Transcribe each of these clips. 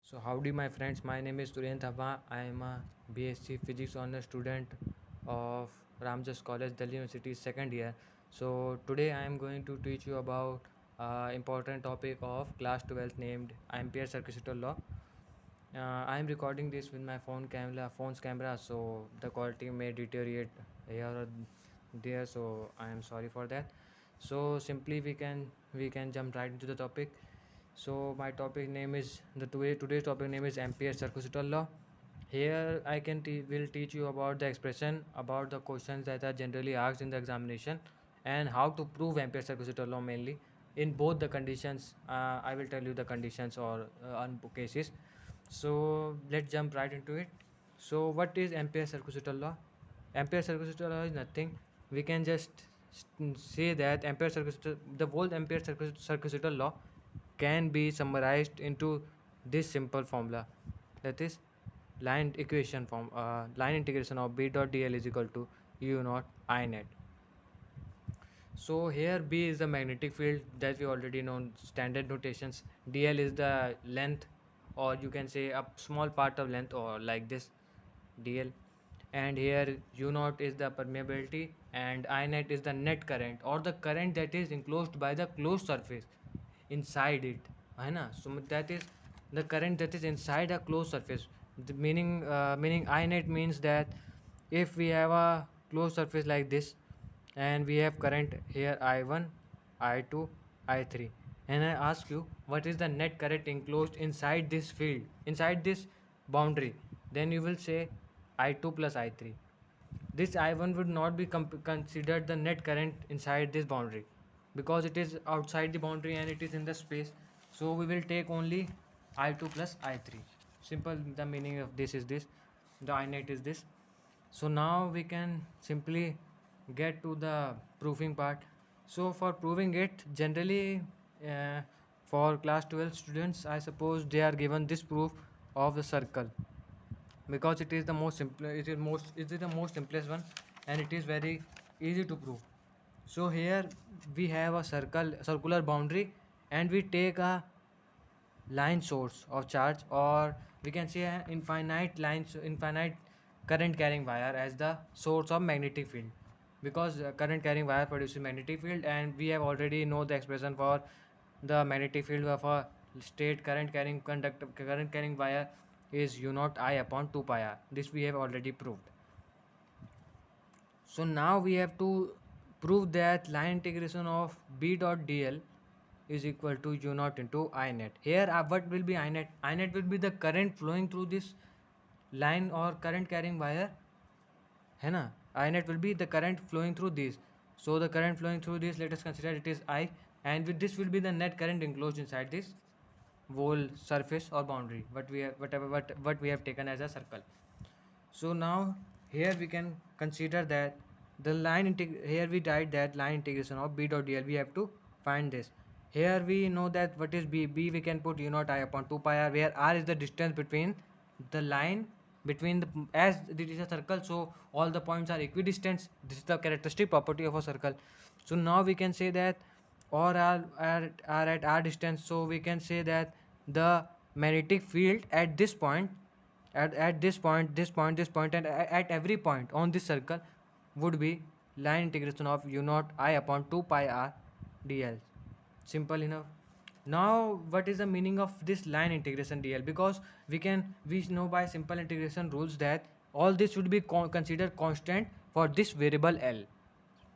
So howdy my friends, my name is Turent Thapa. I am a BSc Physics honor student of Ramjas College, Delhi University second year. So today I am going to teach you about important topic of class 12th named Ampere circuitous law. I am recording this with my phone's camera, so the quality may deteriorate here or there. So I am sorry for that. So simply we can jump right into the topic. So my topic name is today's topic name is Ampere circuitous law. Here I will teach you about the expression, about the questions that are generally asked in the examination, and how to prove Ampere circuitous law mainly in both the conditions. I will tell you the conditions or on cases. So let's jump right into it. So what is Ampere circuitous law? Ampere circuitous law is nothing. We can just say that the whole Ampere circuitous law can be summarized into this simple formula, that is line integration of B dot dl is equal to u naught I net. So here B is the magnetic field that we already know, standard notations. Dl is the length, or you can say a small part of length, or like this dl. And here u naught is the permeability, and I net is the net current, or the current that is enclosed by the closed surface inside it, है ना? So that is the current that is inside a closed surface. Meaning I net means that if we have a closed surface like this, and we have current here I1, I2, I3, and I ask you what is the net current enclosed inside this field, inside this boundary, then you will say I2 plus I3. This I1 would not be considered the net current inside this boundary, because it is outside the boundary and it is in the space. So we will take only I2 plus I3. Simple, the meaning of this is this, the I net is this. So now we can simply get to the proving part. So for proving it, generally uh, for class 12 students, I suppose they are given this proof of the circle, because it is the most simple, it is the most simplest one, and it is very easy to prove. So here we have a circular boundary, and we take a line source of charge, or we can say an infinite current carrying wire as the source of magnetic field, because current carrying wire produces magnetic field, and we have already know the expression for the magnetic field of a straight current carrying wire is u naught I upon 2 pi r. This we have already proved. So now we have to prove that line integration of B dot dl is equal to u naught into I net. Here what will be I net? I net will be the current flowing through this line or current carrying wire, है ना? I net will be the current flowing through this. So the current flowing through this, let us consider it is I, and with this will be the net current enclosed inside this whole surface or boundary, what we have taken as a circle. So now here we can consider that here we write that line integration of B dot dl, we have to find this. Here we know that what is B we can put u naught I upon 2 pi r, where r is the distance between the line, between the, as it is a circle, so all the points are equidistant. This is the characteristic property of a circle. So now we can say that all are at r distance, so we can say that the magnetic field at this point, at this point, and at every point on this circle would be line integration of u naught I upon 2 pi r dl. Simple enough. Now what is the meaning of this line integration dl? Because we know by simple integration rules that all this should be considered constant for this variable L.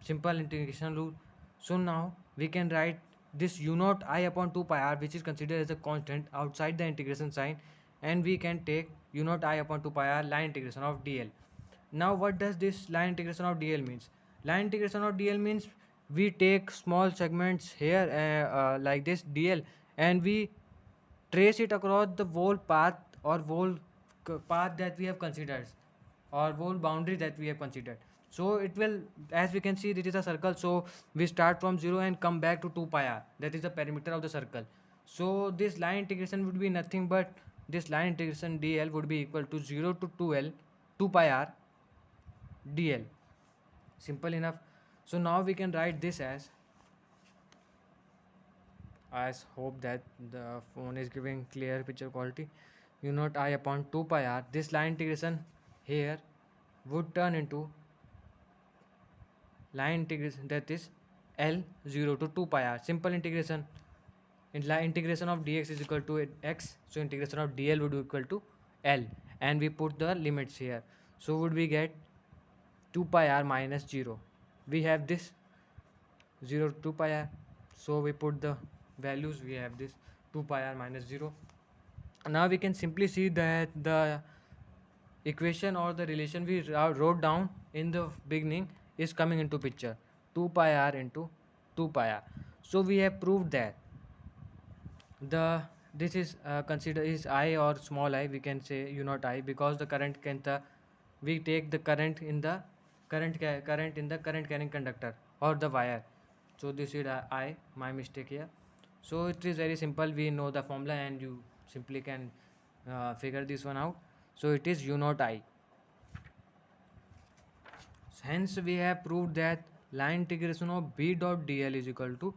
Simple integration rule. So now we can write this u naught I upon 2 pi r, which is considered as a constant outside the integration sign, and we can take u naught I upon 2 pi r line integration of dl. Now what does this line integration of dl means? Line integration of dl means we take small segments here like this dl, and we trace it across the whole path, or whole path that we have considered, or whole boundary that we have considered. So it will, as we can see, this is a circle, so we start from 0 and come back to 2 pi r, that is the perimeter of the circle. So this line integration would be nothing but this line integration dl would be equal to 0 to 2l 2 pi r dl. Simple enough. So now we can write this as, I hope that the phone is giving clear picture quality. u naught I upon 2 pi r. This line integration here would turn into line integration, that is L 0 to 2 pi r. Simple integration. In line integration of dx is equal to x, so integration of dl would be equal to L, and we put the limits here. So would we get 2 pi r minus 0. We have this 0 to 2 pi r, so we put the values. We have this 2 pi r minus 0. Now we can simply see that the equation or the relation we wrote down in the beginning is coming into picture, 2 pi r into 2 pi r. So we have proved that the this is consider is I or small I, we can say u naught I, because the current can the we take the current in the current in the current carrying conductor or the wire. So this is I, my mistake here. So it is very simple, we know the formula and you simply can figure this one out. So it is u naught I. Hence we have proved that line integration of B dot dl is equal to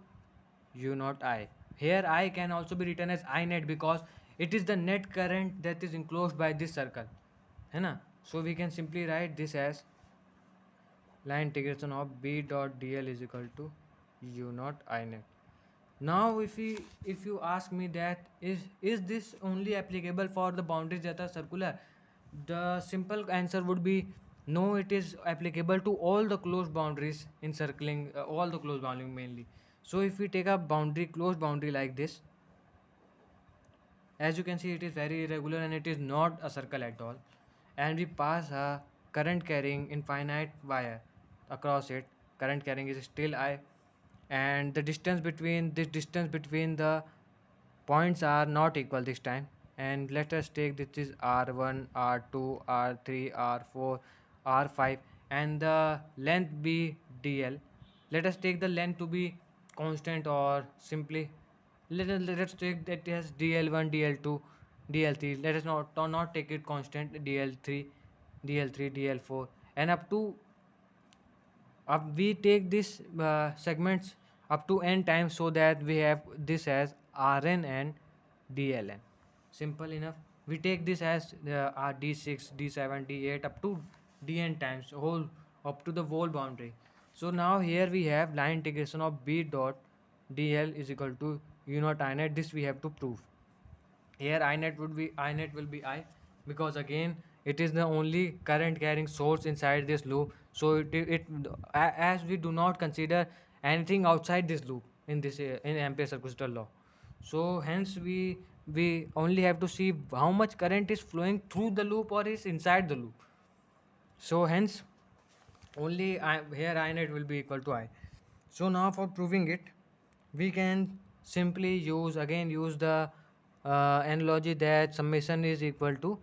u naught I. Here I can also be written as I net because it is the net current that is enclosed by this circle, है ना? So we can simply write this as line integration of B dot dl is equal to u naught I net. Now if you ask me that is this only applicable for the boundaries that are circular, the simple answer would be no, it is applicable to all the closed boundaries encircling all the closed boundary mainly. So if we take a boundary, closed boundary like this, as you can see it is very irregular and it is not a circle at all, and we pass a current carrying infinite wire across it. Current carrying is still I, and the distance between the points are not equal this time. And let us take this is r1, r2, r3, r4, r5, and the length be dl. Let us take the length to be constant, or simply let us take that as dl1, dl2, dl3. Let us not take it constant, dl3, dl3, dl4, and up to up we take this segments up to n times, so that we have this as rn and dln. Simple enough. We take this as d6, d7, d8 up to dn times whole, up to the whole boundary. So now here we have line integration of B dot dl is equal to u naught I net. This we have to prove. Here I net will be I, because again it is the only current carrying source inside this loop. So as we do not consider anything outside this loop in this in Ampere circuitous law, so hence we only have to see how much current is flowing through the loop or is inside the loop. So hence only here I net will be equal to I. So now for proving it, we can simply use the analogy that summation is equal to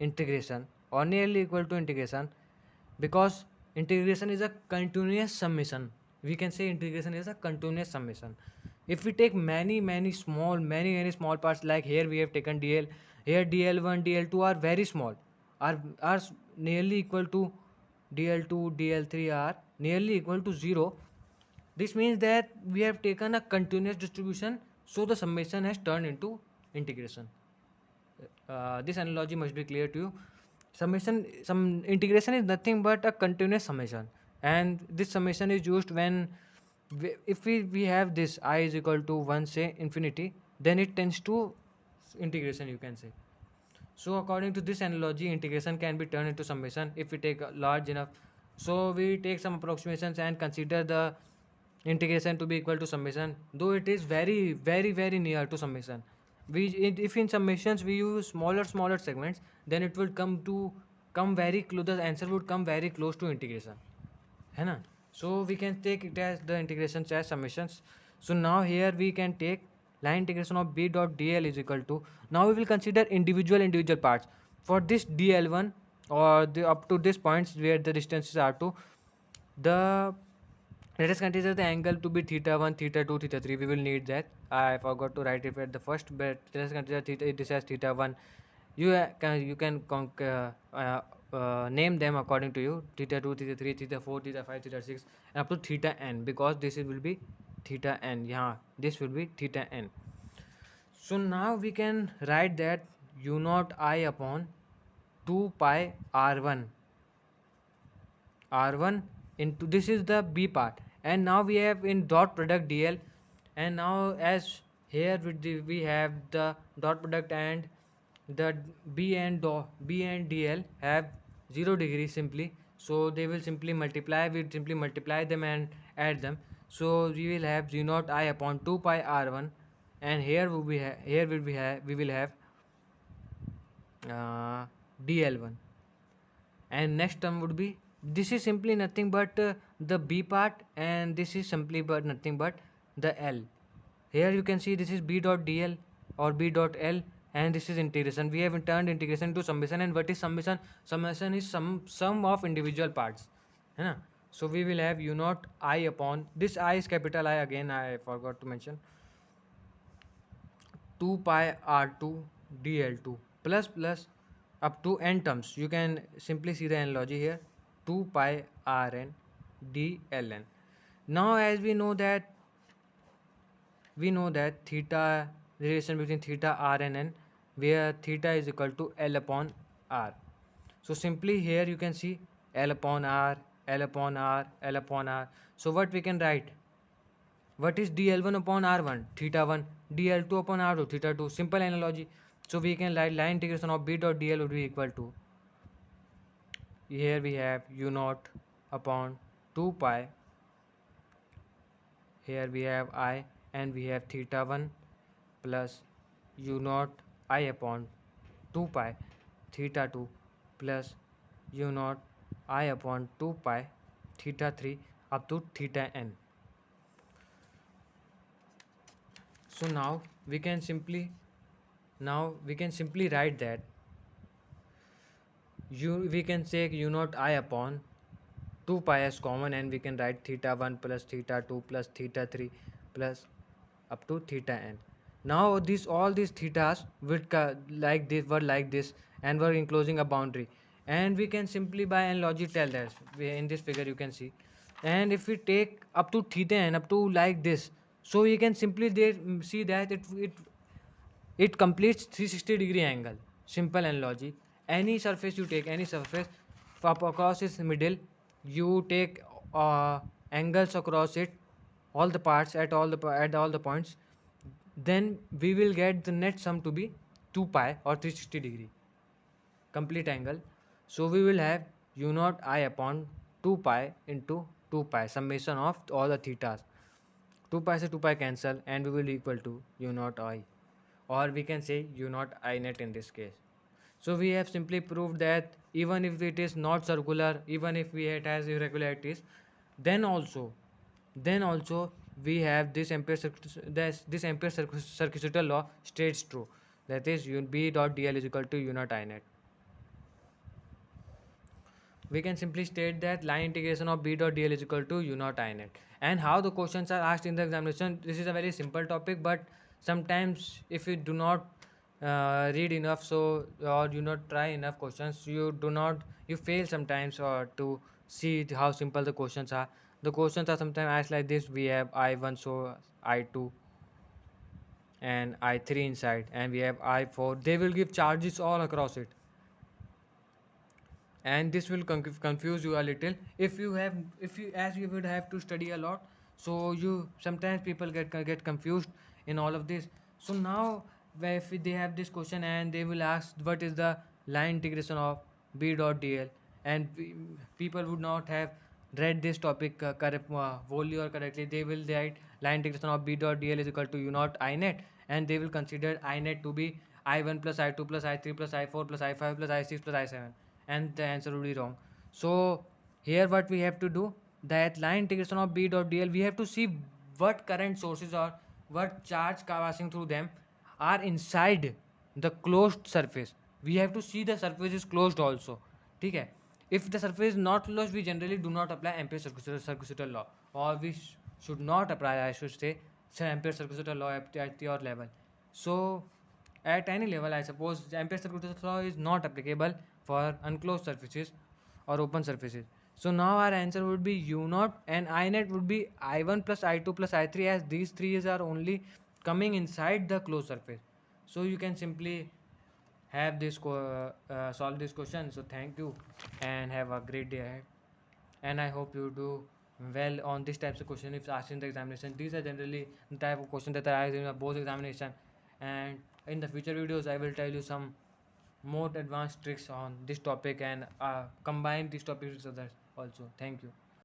integration or nearly equal to integration, because integration is a continuous summation. We can say integration is a continuous summation. If we take many small parts, like here we have taken dl, here dl1, dl2 are very small, are nearly equal to dl2, dl3 are nearly equal to 0. This means that we have taken a continuous distribution, so the summation has turned into integration. This analogy must be clear to you. Some integration is nothing but a continuous summation, and this summation is used when if we have this I is equal to 1 say infinity, then it tends to integration, you can say. So according to this analogy, integration can be turned into summation if we take a large enough. So we take some approximations and consider the integration to be equal to summation, though it is very near to summation. If in summations we use smaller segments, then it would come very close, the answer would come very close to integration, है ना? So we can take it as the integrations as summations. So now here we can take line integration of B dot dl is equal to, now we will consider individual parts. For this dl1 or the up to this points where the distances are to the, let us consider the angle to be theta 1, theta 2, theta 3. We will need that. I forgot to write it at the first, but let us consider theta, this as theta 1. You can name them according to you: theta 2, theta 3, theta 4, theta 5, theta 6, and up to theta n, because this will be theta n. Yeah, this will be theta n. So now we can write that u naught I upon 2 pi r1 r1 into, this is the b part, and now we have in dot product dl, and now as here with the, we have the dot product, and the b and dl have 0 degree simply, so they will simply multiply, we simply multiply them and add them. So we will have 0 naught I upon 2 pi r1, and here will be here will we have, we will have dl1, and next term would be, this is simply nothing but the b part, and this is simply but nothing but the l. Here you can see this is b dot dl or b dot l, and this is integration. We have turned integration to summation, and what is summation? Summation is sum of individual parts, है ना? So we will have u naught I upon, this I is capital I, again I forgot to mention, 2 pi r2 dl2 plus plus up to n terms. You can simply see the analogy here, 2 pi rn dln. Now as we know that theta, relation between theta r and n, where theta is equal to l upon r. So simply here you can see l upon r, l upon r, l upon r. So what we can write, what is dl1 upon r1? Theta 1. dl2 upon r2? Theta 2. Simple analogy. So we can write line integration of b dot dl would be equal to, here we have u naught upon 2 pi, here we have I, and we have theta 1 plus u naught I upon 2 pi theta 2 plus u naught I upon 2 pi theta 3 up to theta n. So now we can simply write that we can take u naught I upon 2 pi as common, and we can write theta 1 plus theta 2 plus theta 3 plus up to theta n. Now this, all these thetas would like this, were like this, and were enclosing a boundary, and we can simply by analogy tell that in this figure you can see. And if we take up to theta n up to like this, so you can simply there see that it completes 360-degree angle. Simple analogy. Any surface you take, any surface up across its middle, you take angles across it, all the parts at at all the points, then we will get the net sum to be 2 pi or 360-degree complete angle. So we will have u naught I upon 2 pi into 2 pi summation of all the thetas. 2 pi se 2 pi cancel, and we will equal to u naught I, or we can say u naught I net in this case. So we have simply proved that even if it is not circular, even if it has irregularities, then also we have this Ampere circuitous law states true, that is b dot dl is equal to u naught I net. We can simply state that line integration of b dot dl is equal to u naught I net. And how the questions are asked in the examination, this is a very simple topic, but sometimes if you do not read enough, so or you not try enough questions, you fail sometimes, or to see how simple the questions are. The questions are sometimes asked like this: we have I1, so I2 and I3 inside, and we have I4. They will give charges all across it, and this will confuse you a little if you, as you would have to study a lot. So you sometimes people get confused in all of this. So now if they have this question and they will ask what is the line integration of b dot dl, and people would not have read this topic wholly or correctly, they will write line integration of b dot dl is equal to u naught I net, and they will consider I net to be I1 plus I2 plus I3 plus I4 plus I5 plus I6 plus I7, and the answer will be wrong. So here what we have to do, that line integration of b dot dl, we have to see what current sources or what charge passing through them are inside the closed surface. We have to see the surface is closed also. ठीक है? If the surface is not closed, we generally do not apply Ampere circuitous law, or we should not apply, I should say Ampere circuitous law at your level. So at any level, I suppose Ampere circuitous law is not applicable for unclosed surfaces or open surfaces. So now our answer would be u naught, and I net would be I1 plus I2 plus I3, as these three are only coming inside the closed surface. So you can simply have this solve this question. So thank you and have a great day ahead. And I hope you do well on these types of question if asked in the examination. These are generally the type of question that are asked in a both examination. And in the future videos, I will tell you some more advanced tricks on this topic and combine these topics with others also. Thank you.